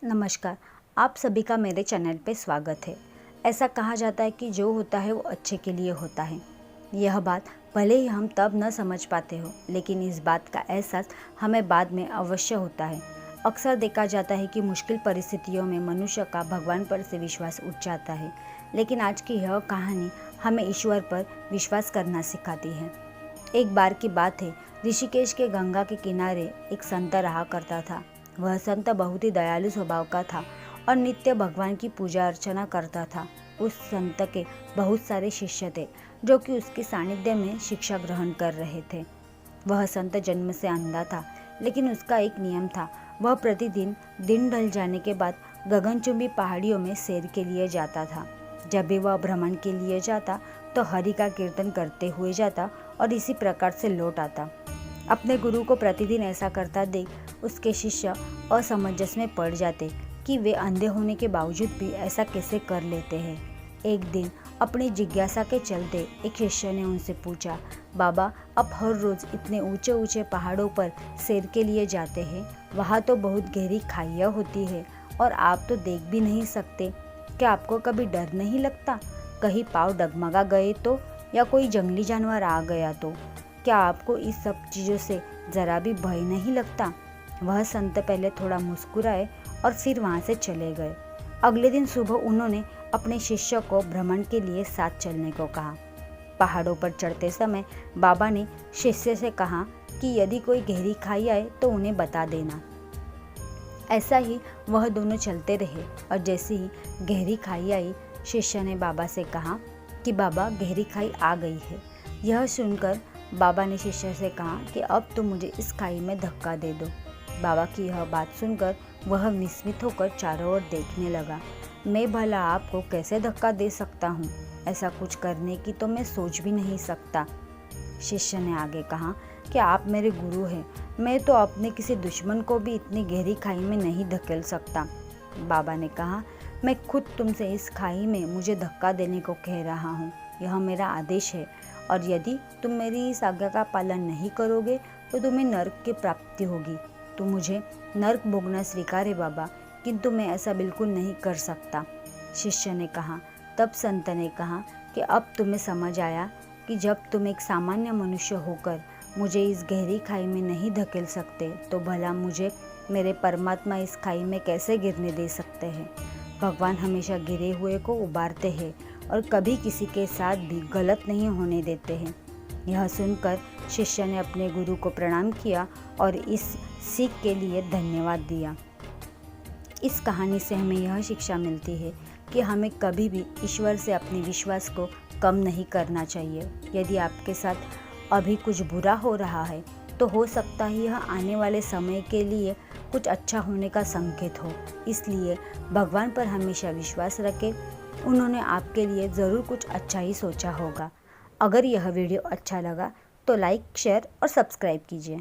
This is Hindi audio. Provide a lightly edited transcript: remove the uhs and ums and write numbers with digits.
नमस्कार। आप सभी का मेरे चैनल पे स्वागत है। ऐसा कहा जाता है कि जो होता है वो अच्छे के लिए होता है। यह बात भले ही हम तब न समझ पाते हो, लेकिन इस बात का एहसास हमें बाद में अवश्य होता है। अक्सर देखा जाता है कि मुश्किल परिस्थितियों में मनुष्य का भगवान पर से विश्वास उठ जाता है, लेकिन आज की यह कहानी हमें ईश्वर पर विश्वास करना सिखाती है। एक बार की बात है, ऋषिकेश के गंगा के किनारे एक संत रहा करता था। वह संत बहुत ही दयालु स्वभाव का था और नित्य भगवान की पूजा अर्चना करता था। उस संत के बहुत सारे शिष्य थे जो कि उसके सानिध्य में शिक्षा ग्रहण कर रहे थे। वह संत जन्म से अंधा था, लेकिन उसका एक नियम था। वह प्रतिदिन दिन ढल जाने के बाद गगनचुंबी पहाड़ियों में सैर के लिए जाता था। जब भी वह भ्रमण के लिए जाता तो हरि का कीर्तन करते हुए जाता और इसी प्रकार से लौट आता। अपने गुरु को प्रतिदिन ऐसा करता देख उसके शिष्य असमंजस में पड़ जाते कि वे अंधे होने के बावजूद भी ऐसा कैसे कर लेते हैं। एक दिन अपनी जिज्ञासा के चलते एक शिष्य ने उनसे पूछा, बाबा, आप हर रोज इतने ऊंचे ऊंचे पहाड़ों पर सैर के लिए जाते हैं, वहाँ तो बहुत गहरी खाइयाँ होती है और आप तो देख भी नहीं सकते। क्या आपको कभी डर नहीं लगता? कहीं पाँव डगमगा गए तो, या कोई जंगली जानवर आ गया तो? क्या आपको इस सब चीज़ों से ज़रा भी भय नहीं लगता? वह संत पहले थोड़ा मुस्कुराए और फिर वहाँ से चले गए। अगले दिन सुबह उन्होंने अपने शिष्य को भ्रमण के लिए साथ चलने को कहा। पहाड़ों पर चढ़ते समय बाबा ने शिष्य से कहा कि यदि कोई गहरी खाई आए तो उन्हें बता देना। ऐसा ही वह दोनों चलते रहे और जैसे ही गहरी खाई आई, शिष्य ने बाबा से कहा कि बाबा, गहरी खाई आ गई है। यह सुनकर बाबा ने शिष्य से कहा कि अब तुम मुझे इस खाई में धक्का दे दो। बाबा की यह बात सुनकर वह विस्मित होकर चारों ओर देखने लगा। मैं भला आपको कैसे धक्का दे सकता हूँ? ऐसा कुछ करने की तो मैं सोच भी नहीं सकता। शिष्य ने आगे कहा कि आप मेरे गुरु हैं, मैं तो अपने किसी दुश्मन को भी इतनी गहरी खाई में नहीं धकेल सकता। बाबा ने कहा, मैं खुद तुमसे इस खाई में मुझे धक्का देने को कह रहा हूँ। यह मेरा आदेश है और यदि तुम मेरी इस आज्ञा का पालन नहीं करोगे तो तुम्हें नरक की प्राप्ति होगी। तो मुझे नरक भोगना स्वीकार है बाबा, किंतु मैं ऐसा बिल्कुल नहीं कर सकता। शिष्य ने कहा। तब संत ने कहा कि अब तुम्हें समझ आया कि जब तुम एक सामान्य मनुष्य होकर मुझे इस गहरी खाई में नहीं धकेल सकते तो भला मुझे मेरे परमात्मा इस खाई में कैसे गिरने दे सकते हैं। भगवान हमेशा गिरे हुए को उबारते हैं और कभी किसी के साथ भी गलत नहीं होने देते हैं। यह सुनकर शिष्य ने अपने गुरु को प्रणाम किया और इस सीख के लिए धन्यवाद दिया। इस कहानी से हमें यह शिक्षा मिलती है कि हमें कभी भी ईश्वर से अपने विश्वास को कम नहीं करना चाहिए। यदि आपके साथ अभी कुछ बुरा हो रहा है तो हो सकता है यह आने वाले समय के लिए कुछ अच्छा होने का संकेत हो। इसलिए भगवान पर हमेशा विश्वास रखें, उन्होंने आपके लिए ज़रूर कुछ अच्छा ही सोचा होगा। अगर यह वीडियो अच्छा लगा तो लाइक, शेयर और सब्सक्राइब कीजिए।